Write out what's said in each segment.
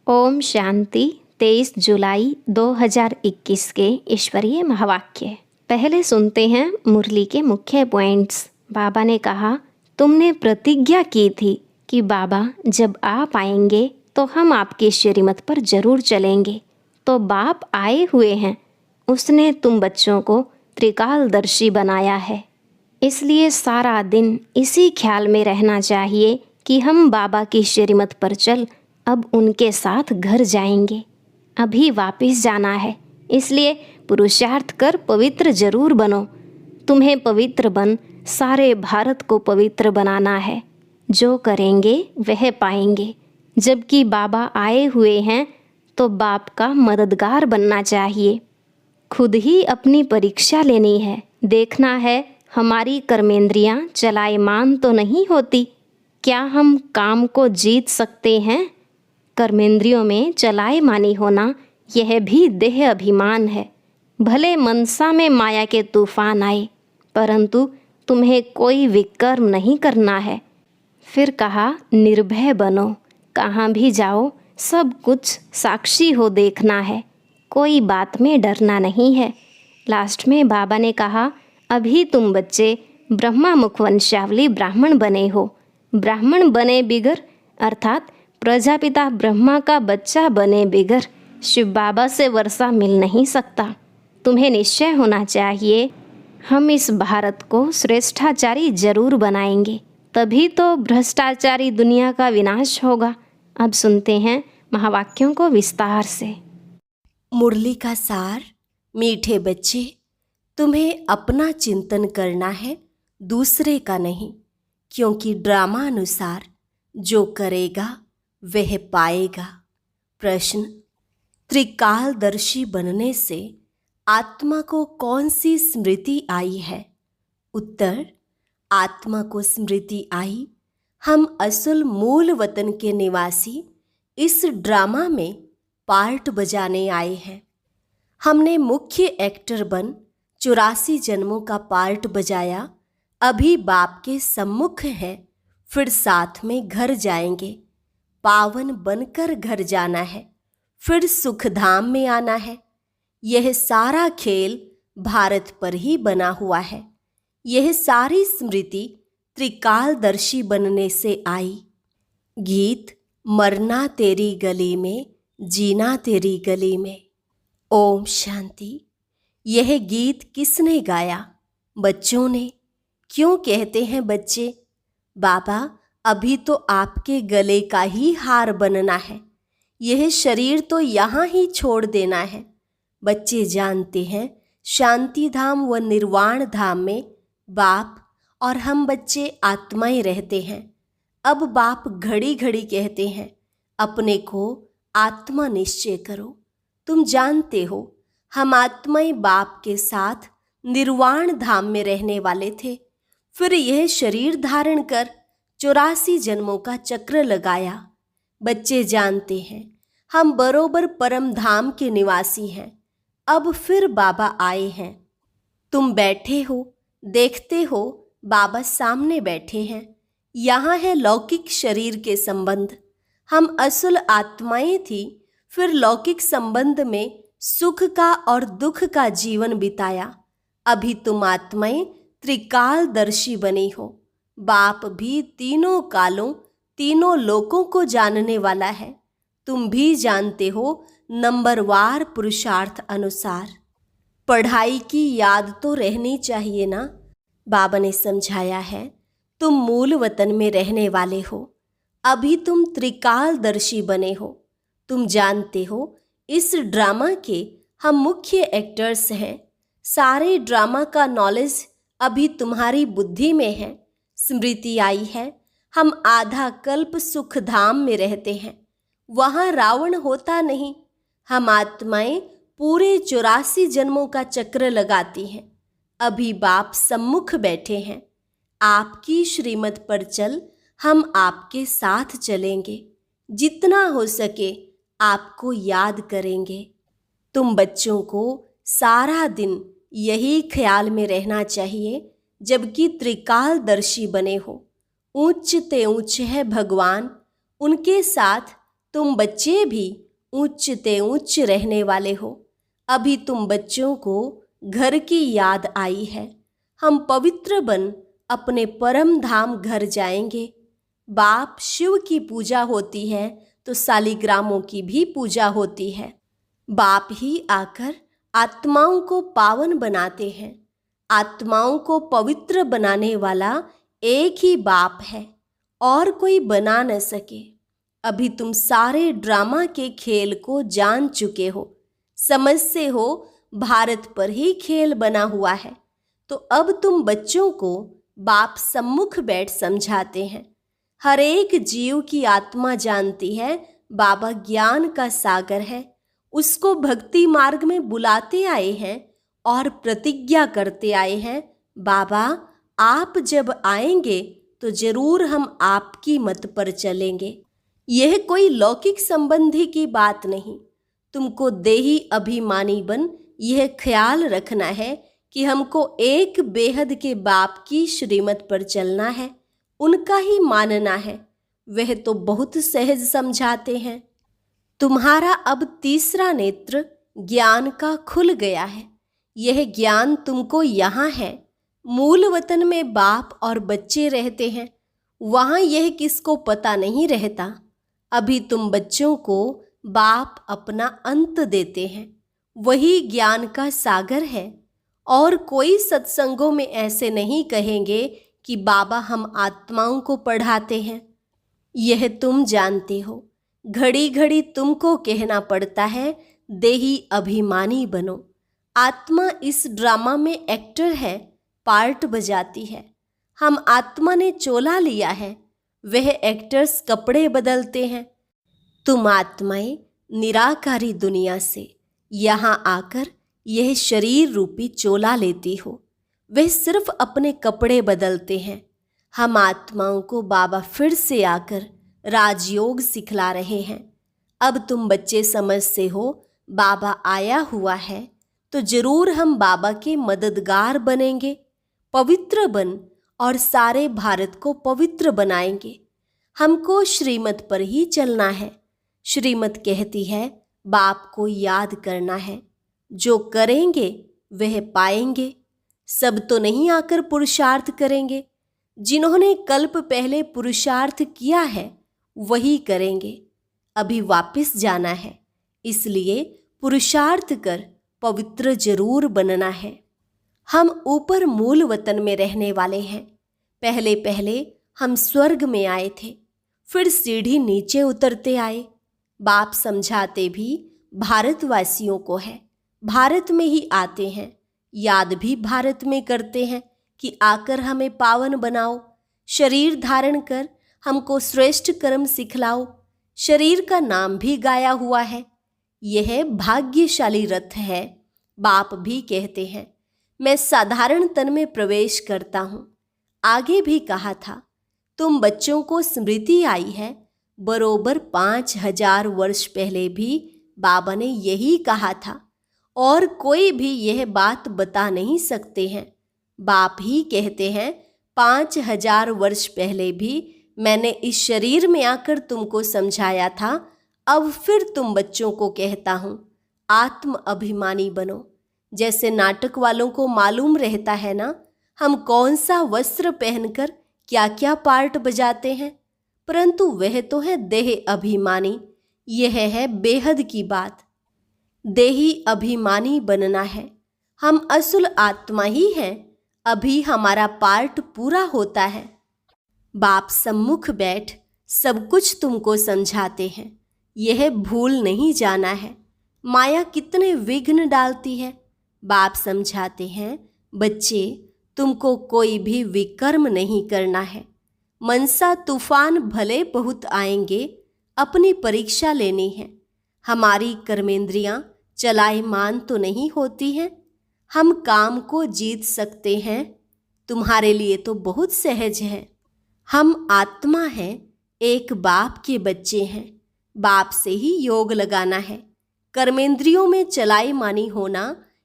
ओम शांति। 23 जुलाई 2021 के ईश्वरीय महावाक्य। पहले सुनते हैं मुरली के मुख्य पॉइंट्स। बाबा ने कहा, तुमने प्रतिज्ञा की थी कि बाबा जब आप आएंगे तो हम आपके श्रीमत पर जरूर चलेंगे। तो बाप आए हुए हैं, उसने तुम बच्चों को त्रिकालदर्शी बनाया है। इसलिए सारा दिन इसी ख्याल में रहना चाहिए कि हम बाबा की श्रीमत पर चल अब उनके साथ घर जाएंगे। अभी वापस जाना है, इसलिए पुरुषार्थ कर पवित्र जरूर बनो। तुम्हें पवित्र बन सारे भारत को पवित्र बनाना है। जो करेंगे वह पाएंगे। जबकि बाबा आए हुए हैं तो बाप का मददगार बनना चाहिए। खुद ही अपनी परीक्षा लेनी है। देखना है हमारी कर्मेंद्रियां चलायमान तो नहीं होती। क्या हम काम को जीत सकते हैं? कर्मेंद्रियों में चलायमानी होना यह भी देह अभिमान है। भले मनसा में माया के तूफान आए, परंतु तुम्हें कोई विकर्म नहीं करना है। फिर कहा, निर्भय बनो। कहाँ भी जाओ सब कुछ साक्षी हो देखना है। कोई बात में डरना नहीं है। लास्ट में बाबा ने कहा, अभी तुम बच्चे ब्रह्मा मुखवंशावली ब्राह्मण बने हो। ब्राह्मण बने बिगर अर्थात प्रजापिता ब्रह्मा का बच्चा बने बिगर शिव बाबा से वर्षा मिल नहीं सकता। तुम्हें निश्चय होना चाहिए, हम इस भारत को श्रेष्ठाचारी जरूर बनाएंगे, तभी तो भ्रष्टाचारी दुनिया का विनाश होगा। अब सुनते हैं महावाक्यों को विस्तार से। मुरली का सार। मीठे बच्चे, तुम्हें अपना चिंतन करना है, दूसरे का नहीं, क्योंकि ड्रामा अनुसार जो करेगा वह पाएगा। प्रश्न, त्रिकालदर्शी बनने से आत्मा को कौन सी स्मृति आई है? उत्तर, आत्मा को स्मृति आई, हम असल मूल वतन के निवासी इस ड्रामा में पार्ट बजाने आए हैं। हमने मुख्य एक्टर बन 84 जन्मों का पार्ट बजाया। अभी बाप के सम्मुख है, फिर साथ में घर जाएंगे। पावन बनकर घर जाना है, फिर सुखधाम में आना है। यह सारा खेल भारत पर ही बना हुआ है। यह सारी स्मृति त्रिकालदर्शी बनने से आई। गीत, मरना तेरी गली में, जीना तेरी गली में। ओम शांति। यह गीत किसने गाया? बच्चों ने। क्यों कहते हैं बच्चे? बाबा, अभी तो आपके गले का ही हार बनना है। यह शरीर तो यहाँ ही छोड़ देना है। बच्चे जानते हैं शांति धाम व निर्वाण धाम में बाप और हम बच्चे आत्माएं रहते हैं। अब बाप घड़ी घड़ी कहते हैं, अपने को आत्मा निश्चय करो। तुम जानते हो हम आत्माएं बाप के साथ निर्वाण धाम में रहने वाले थे। फिर यह शरीर धारण कर 84 जन्मों का चक्र लगाया। बच्चे जानते हैं हम बरोबर परम धाम के निवासी हैं। अब फिर बाबा आए हैं। तुम बैठे हो, देखते हो बाबा सामने बैठे हैं। यहाँ है लौकिक शरीर के संबंध। हम असल आत्माएं थी, फिर लौकिक संबंध में सुख का और दुख का जीवन बिताया। अभी तुम आत्माएं त्रिकालदर्शी बनी हो। बाप भी तीनों कालों तीनों लोकों को जानने वाला है। तुम भी जानते हो नंबरवार पुरुषार्थ अनुसार। पढ़ाई की याद तो रहनी चाहिए ना। बाबा ने समझाया है, तुम मूल वतन में रहने वाले हो। अभी तुम त्रिकालदर्शी बने हो। तुम जानते हो इस ड्रामा के हम मुख्य एक्टर्स हैं। सारे ड्रामा का नॉलेज अभी तुम्हारी बुद्धि में है। स्मृति आई है, हम आधा कल्प सुख धाम में रहते हैं। वहाँ रावण होता नहीं। हम आत्माएं पूरे 84 जन्मों का चक्र लगाती हैं। अभी बाप सम्मुख बैठे हैं। आपकी श्रीमत पर चल, हम आपके साथ चलेंगे। जितना हो सके आपको याद करेंगे। तुम बच्चों को सारा दिन यही ख्याल में रहना चाहिए, जबकि त्रिकालदर्शी बने हो। ऊंच ते ऊंच है भगवान, उनके साथ तुम बच्चे भी उच्च ते उच्च रहने वाले हो। अभी तुम बच्चों को घर की याद आई है। हम पवित्र बन अपने परम धाम घर जाएंगे। बाप शिव की पूजा होती है तो शालिग्रामों की भी पूजा होती है। बाप ही आकर आत्माओं को पावन बनाते हैं। आत्माओं को पवित्र बनाने वाला एक ही बाप है और कोई बना न सके। अभी तुम सारे ड्रामा के खेल को जान चुके हो, समझते हो भारत पर ही खेल बना हुआ है। तो अब तुम बच्चों को बाप सम्मुख बैठ समझाते हैं। हर एक जीव की आत्मा जानती है बाबा ज्ञान का सागर है। उसको भक्ति मार्ग में बुलाते आए हैं और प्रतिज्ञा करते आए हैं, बाबा आप जब आएंगे तो जरूर हम आपकी मत पर चलेंगे। यह कोई लौकिक संबंधी की बात नहीं। तुमको देही अभिमानी बन यह ख्याल रखना है कि हमको एक बेहद के बाप की श्रीमत पर चलना है, उनका ही मानना है। वह तो बहुत सहज समझाते हैं। तुम्हारा अब तीसरा नेत्र ज्ञान का खुल गया है। यह ज्ञान तुमको यहाँ है। मूल वतन में बाप और बच्चे रहते हैं, वहाँ यह किसको पता नहीं रहता। अभी तुम बच्चों को बाप अपना अंत देते हैं, वही ज्ञान का सागर है। और कोई सत्संगों में ऐसे नहीं कहेंगे कि बाबा हम आत्माओं को पढ़ाते हैं। यह तुम जानते हो। घड़ी घड़ी तुमको कहना पड़ता है देही अभिमानी बनो। आत्मा इस ड्रामा में एक्टर है, पार्ट बजाती है। हम आत्मा ने चोला लिया है, वह एक्टर्स कपड़े बदलते हैं। तुम आत्माएं निराकारी दुनिया से यहाँ आकर यह शरीर रूपी चोला लेती हो। वह सिर्फ अपने कपड़े बदलते हैं। हम आत्माओं को बाबा फिर से आकर राजयोग सिखला रहे हैं। अब तुम बच्चे समझते हो बाबा आया हुआ है तो जरूर हम बाबा के मददगार बनेंगे। पवित्र बन और सारे भारत को पवित्र बनाएंगे। हमको श्रीमत पर ही चलना है। श्रीमत कहती है बाप को याद करना है। जो करेंगे वह पाएंगे। सब तो नहीं आकर पुरुषार्थ करेंगे। जिन्होंने कल्प पहले पुरुषार्थ किया है वही करेंगे। अभी वापस जाना है, इसलिए पुरुषार्थ कर पवित्र जरूर बनना है। हम ऊपर मूल वतन में रहने वाले हैं। पहले पहले हम स्वर्ग में आए थे, फिर सीढ़ी नीचे उतरते आए। बाप समझाते भी भारतवासियों को है। भारत में ही आते हैं, याद भी भारत में करते हैं कि आकर हमें पावन बनाओ। शरीर धारण कर हमको श्रेष्ठ कर्म सिखलाओ। शरीर का नाम भी गाया हुआ है। यह भाग्यशाली रथ है। बाप भी कहते हैं मैं साधारण तन में प्रवेश करता हूँ। आगे भी कहा था तुम बच्चों को स्मृति आई है। बरोबर 5000 वर्ष पहले भी बाबा ने यही कहा था और कोई भी यह बात बता नहीं सकते हैं। बाप ही कहते हैं 5000 वर्ष पहले भी मैंने इस शरीर में आकर तुमको समझाया था। अब फिर तुम बच्चों को कहता हूँ आत्म अभिमानी बनो। जैसे नाटक वालों को मालूम रहता है ना, हम कौन सा वस्त्र पहनकर क्या क्या पार्ट बजाते हैं, परंतु वह तो है देह अभिमानी। यह है बेहद की बात। देही अभिमानी बनना है। हम असुल आत्मा ही हैं। अभी हमारा पार्ट पूरा होता है। बाप सम्मुख बैठ सब कुछ तुमको समझाते हैं। यह भूल नहीं जाना है माया कितने विघ्न डालती है। बाप समझाते हैं बच्चे तुमको कोई भी विकर्म नहीं करना है। मनसा तूफान भले बहुत आएंगे, अपनी परीक्षा लेनी है। हमारी कर्मेंद्रियां चलायमान तो नहीं होती हैं। हम काम को जीत सकते हैं। तुम्हारे लिए तो बहुत सहज है। हम आत्मा हैं, एक बाप के बच्चे हैं। बाप से ही योग लगाना है। कर्मेंद्रियों में चलायमानी होना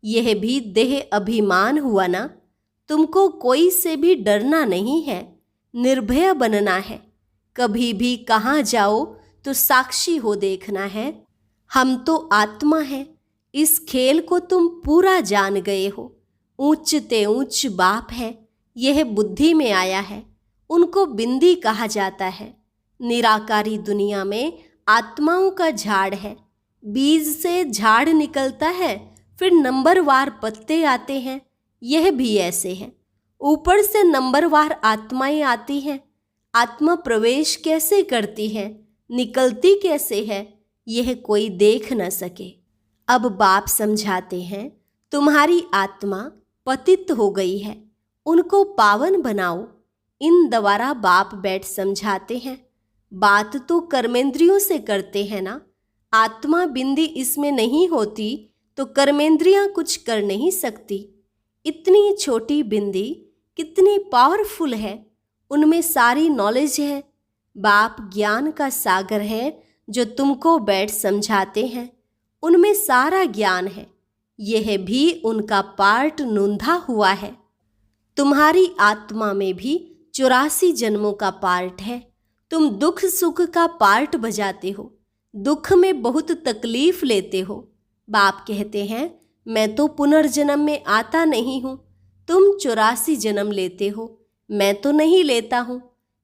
यह भी देह अभिमान हुआ ना। तुमको कोई से भी डरना नहीं है, निर्भय बनना है। कभी भी कहाँ जाओ तो साक्षी हो देखना है। हम तो आत्मा है, इस खेल को तुम पूरा जान गए हो। ऊंच ते ऊंच बाप है, यह बुद्धि में आया है, उनको बिंदी कहा जाता है। निराकारी दुनिया में आत्माओं का झाड़ है। बीज से झाड़ निकलता है, फिर नंबरवार पत्ते आते हैं। यह भी ऐसे है। ऊपर से नंबरवार आत्माएं आती हैं। आत्मा प्रवेश कैसे करती है, निकलती कैसे है, यह कोई देख न सके। अब बाप समझाते हैं, तुम्हारी आत्मा पतित हो गई है, उनको पावन बनाओ। इन द्वारा बाप बैठ समझाते हैं। बात तो कर्मेंद्रियों से करते हैं ना। आत्मा बिंदी इसमें नहीं होती तो कर्मेंद्रियां कुछ कर नहीं सकती। इतनी छोटी बिंदी कितनी पावरफुल है, उनमें सारी नॉलेज है। बाप ज्ञान का सागर है जो तुमको बैठ समझाते हैं, उनमें सारा ज्ञान है। यह भी उनका पार्ट नूंधा हुआ है। तुम्हारी आत्मा में भी 84 जन्मों का पार्ट है। तुम दुख सुख का पार्ट बजाते हो, दुख में बहुत तकलीफ लेते हो। बाप कहते हैं, मैं तो पुनर्जन्म में आता नहीं हूँ, तुम 84 जन्म लेते हो, मैं तो नहीं लेता हूँ।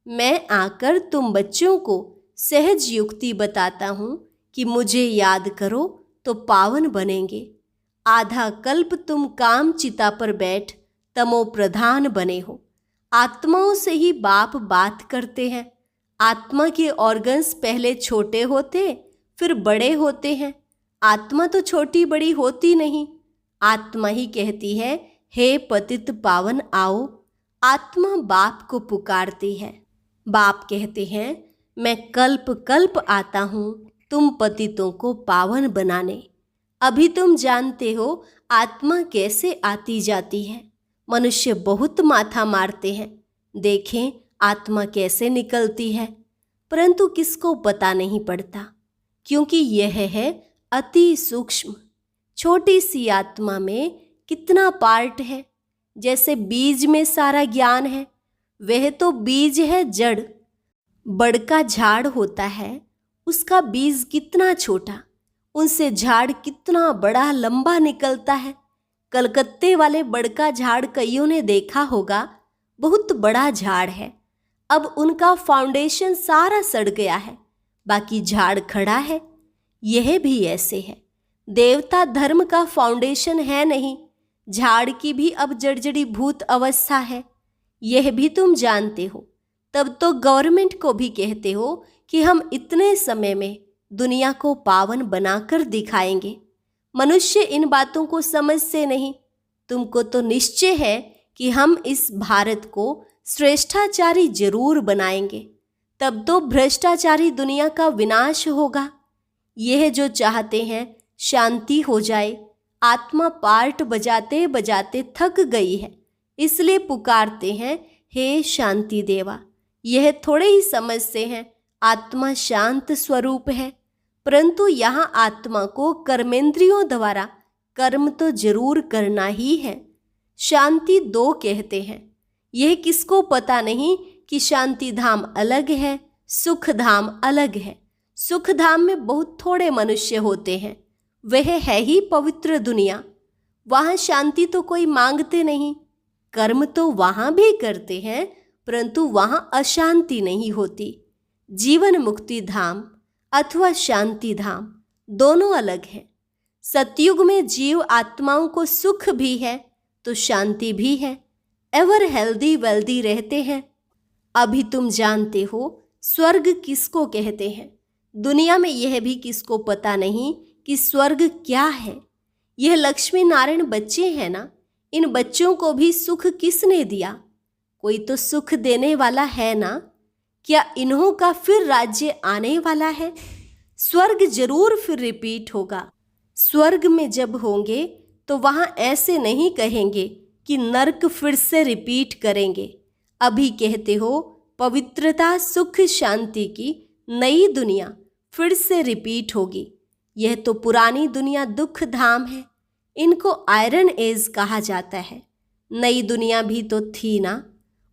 मैं आकर तुम बच्चों को सहज युक्ति बताता हूँ कि मुझे याद करो तो पावन बनेंगे। आधा कल्प तुम काम चिता पर बैठ तमो प्रधान बने हो। आत्माओं से ही बाप बात करते हैं। आत्मा के ऑर्गन्स पहले छोटे होते फिर बड़े होते हैं। आत्मा तो छोटी बड़ी होती नहीं। आत्मा ही कहती है, हे पतित पावन आओ। आत्मा बाप को पुकारती है। बाप कहते हैं, मैं कल्प कल्प आता हूँ तुम पतितों को पावन बनाने। अभी तुम जानते हो आत्मा कैसे आती जाती है। मनुष्य बहुत माथा मारते हैं, देखें आत्मा कैसे निकलती है, परंतु किसको पता नहीं पड़ता, क्योंकि यह है अति सूक्ष्म। छोटी सी आत्मा में कितना पार्ट है। जैसे बीज में सारा ज्ञान है, वह तो बीज है जड़। बड़का झाड़ होता है, उसका बीज कितना छोटा, उनसे झाड़ कितना बड़ा लंबा निकलता है। कलकत्ते वाले बड़का झाड़ कईयों ने देखा होगा, बहुत बड़ा झाड़ है। अब उनका फाउंडेशन सारा सड़ गया है, बाकी झाड़ खड़ा है। यह भी ऐसे है। देवता धर्म का फाउंडेशन है नहीं, झाड़ की भी अब जर्जरी भूत अवस्था है। यह भी तुम जानते हो। तब तो गवर्नमेंट को भी कहते हो कि हम इतने समय में दुनिया को पावन बनाकर दिखाएंगे। मनुष्य इन बातों को समझते नहीं। तुमको तो निश्चय है कि हम इस भारत को श्रेष्ठाचारी जरूर बनाएंगे, तब तो भ्रष्टाचारी दुनिया का विनाश होगा। यह जो चाहते हैं शांति हो जाए। आत्मा पार्ट बजाते बजाते थक गई है, इसलिए पुकारते हैं, हे शांति देवा। यह थोड़े ही समझते हैं आत्मा शांत स्वरूप है, परंतु यहाँ आत्मा को कर्मेंद्रियों द्वारा कर्म तो जरूर करना ही है। शांति दो कहते हैं। यह किसको पता नहीं कि शांति धाम अलग है, सुख धाम अलग है। सुख धाम में बहुत थोड़े मनुष्य होते हैं, वह है ही पवित्र दुनिया। वहाँ शांति तो कोई मांगते नहीं। कर्म तो वहाँ भी करते हैं, परंतु वहाँ अशांति नहीं होती। जीवन मुक्ति धाम अथवा शांति धाम दोनों अलग हैं। सतयुग में जीव आत्माओं को सुख भी है तो शांति भी है, एवर हेल्दी वेल्दी रहते हैं। अभी तुम जानते हो स्वर्ग किसको कहते हैं। दुनिया में यह भी किसको पता नहीं कि स्वर्ग क्या है। यह लक्ष्मी नारायण बच्चे हैं ना, इन बच्चों को भी सुख किसने दिया? कोई तो सुख देने वाला है ना। क्या इन्हों का फिर राज्य आने वाला है? स्वर्ग जरूर फिर रिपीट होगा। स्वर्ग में जब होंगे तो वहाँ ऐसे नहीं कहेंगे कि नर्क फिर से रिपीट करेंगे। अभी कहते हो पवित्रता सुख शांति की नई दुनिया फिर से रिपीट होगी। यह तो पुरानी दुनिया दुख धाम है, इनको आयरन एज कहा जाता है। नई दुनिया भी तो थी ना,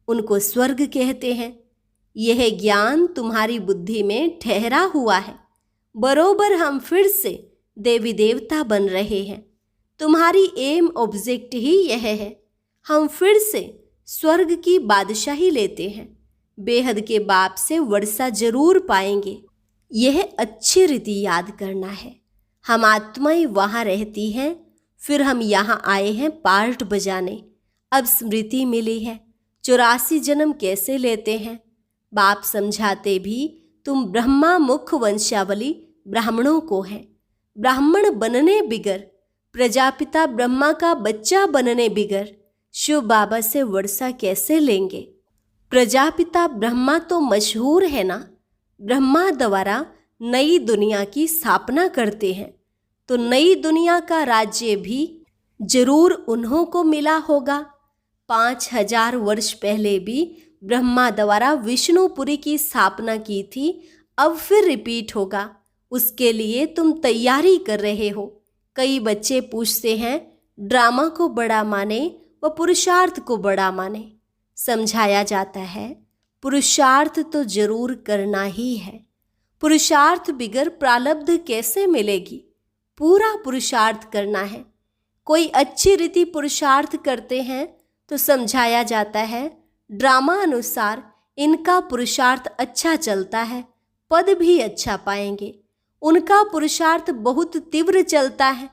उनको स्वर्ग कहते हैं। यह ज्ञान तुम्हारी बुद्धि में ठहरा हुआ है। बरोबर हम फिर से देवी देवता बन रहे हैं। तुम्हारी एम ऑब्जेक्ट ही यह है। हम फिर से स्वर्ग की बादशाही लेते हैं। बेहद के बाप से वर्षा जरूर पाएंगे। यह अच्छी रीति याद करना है। हम आत्माएं वहाँ रहती हैं, फिर हम यहाँ आए हैं पार्ट बजाने। अब स्मृति मिली है 84 जन्म कैसे लेते हैं। बाप समझाते भी तुम ब्रह्मा मुख वंशावली ब्राह्मणों को है। ब्राह्मण बनने बिगर, प्रजापिता ब्रह्मा का बच्चा बनने बिगर शिव बाबा से वर्षा कैसे लेंगे। प्रजापिता ब्रह्मा तो मशहूर है ना। ब्रह्मा द्वारा नई दुनिया की स्थापना करते हैं, तो नई दुनिया का राज्य भी जरूर उन्हों को मिला होगा। 5000 वर्ष पहले भी ब्रह्मा द्वारा विष्णुपुरी की स्थापना की थी। अब फिर रिपीट होगा। उसके लिए तुम तैयारी कर रहे हो। कई बच्चे पूछते हैं ड्रामा को बड़ा माने व पुरुषार्थ को बड़ा माने। समझाया जाता है पुरुषार्थ तो जरूर करना ही है। पुरुषार्थ बिगर प्रारब्ध कैसे मिलेगी। पूरा पुरुषार्थ करना है। कोई अच्छी रीति पुरुषार्थ करते हैं तो समझाया जाता है ड्रामा अनुसार इनका पुरुषार्थ अच्छा चलता है, पद भी अच्छा पाएंगे। उनका पुरुषार्थ बहुत तीव्र चलता है,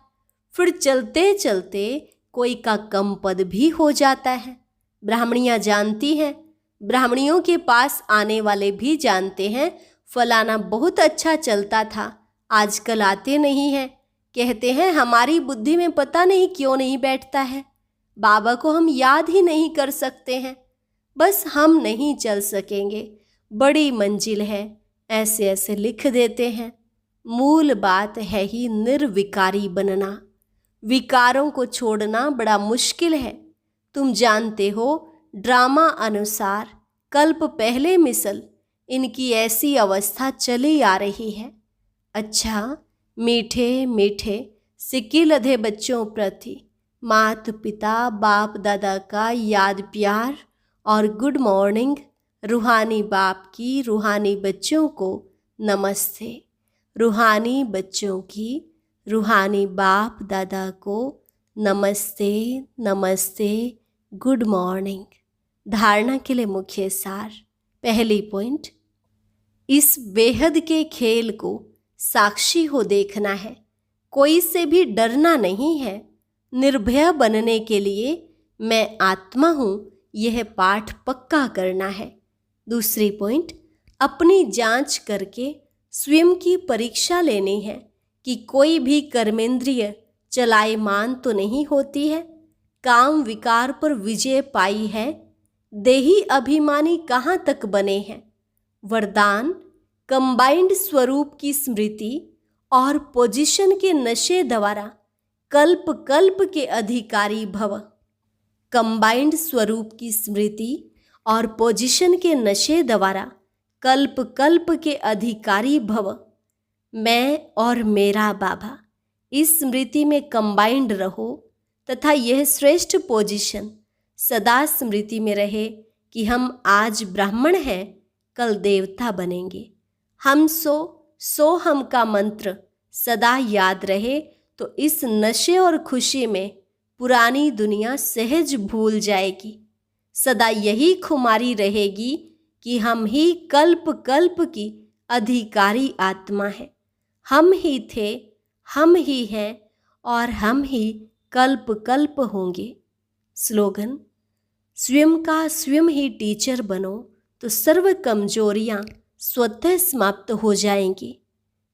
फिर चलते चलते कोई का कम पद भी हो जाता है। ब्राह्मणियाँ जानती हैं, ब्राह्मणियों के पास आने वाले भी जानते हैं फलाना बहुत अच्छा चलता था, आजकल आते नहीं हैं। कहते हैं हमारी बुद्धि में पता नहीं क्यों नहीं बैठता है। बाबा को हम याद ही नहीं कर सकते हैं। बस हम नहीं चल सकेंगे, बड़ी मंजिल है, ऐसे ऐसे लिख देते हैं। मूल बात है ही निर्विकारी बनना। विकारों को छोड़ना बड़ा मुश्किल है। तुम जानते हो ड्रामा अनुसार कल्प पहले मिसल इनकी ऐसी अवस्था चली आ रही है। अच्छा, मीठे मीठे सिक्की लधे बच्चों प्रति माता पिता बाप दादा का याद प्यार और गुड मॉर्निंग। रूहानी बाप की रूहानी बच्चों को नमस्ते। रूहानी बच्चों की रूहानी बाप दादा को नमस्ते नमस्ते, गुड मॉर्निंग। धारणा के लिए मुख्य सार। पहली पॉइंट, इस बेहद के खेल को साक्षी हो देखना है। कोई से भी डरना नहीं है। निर्भय बनने के लिए मैं आत्मा हूँ, यह पाठ पक्का करना है। दूसरी पॉइंट, अपनी जांच करके स्वयं की परीक्षा लेनी है कि कोई भी कर्मेंद्रिय चलायमान तो नहीं होती है। काम विकार पर विजय पाई है। देही अभिमानी कहाँ तक बने हैं। वरदान, कंबाइंड स्वरूप की स्मृति और पोजीशन के नशे द्वारा कल्प कल्प के अधिकारी भव। कंबाइंड स्वरूप की स्मृति और पोजीशन के नशे द्वारा कल्प कल्प के अधिकारी भव। मैं और मेरा बाबा इस स्मृति में कंबाइंड रहो तथा यह श्रेष्ठ पोजीशन सदा स्मृति में रहे कि हम आज ब्राह्मण हैं, कल देवता बनेंगे। हम सो हम का मंत्र सदा याद रहे तो इस नशे और खुशी में पुरानी दुनिया सहज भूल जाएगी। सदा यही खुमारी रहेगी कि हम ही कल्प कल्प की अधिकारी आत्मा है। हम ही थे, हम ही हैं और हम ही कल्प कल्प होंगे। स्लोगन, स्वयं का स्वयं ही टीचर बनो तो सर्व कमजोरियां स्वतः समाप्त हो जाएंगी।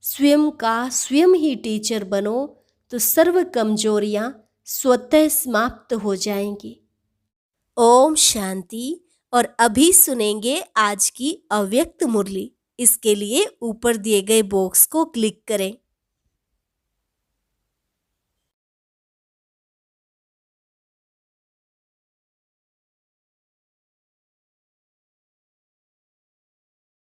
स्वयं का स्वयं ही टीचर बनो तो सर्व कमजोरियां स्वतः समाप्त हो जाएंगी। ओम शांति। और अभी सुनेंगे आज की अव्यक्त मुरली। इसके लिए ऊपर दिए गए बॉक्स को क्लिक करें।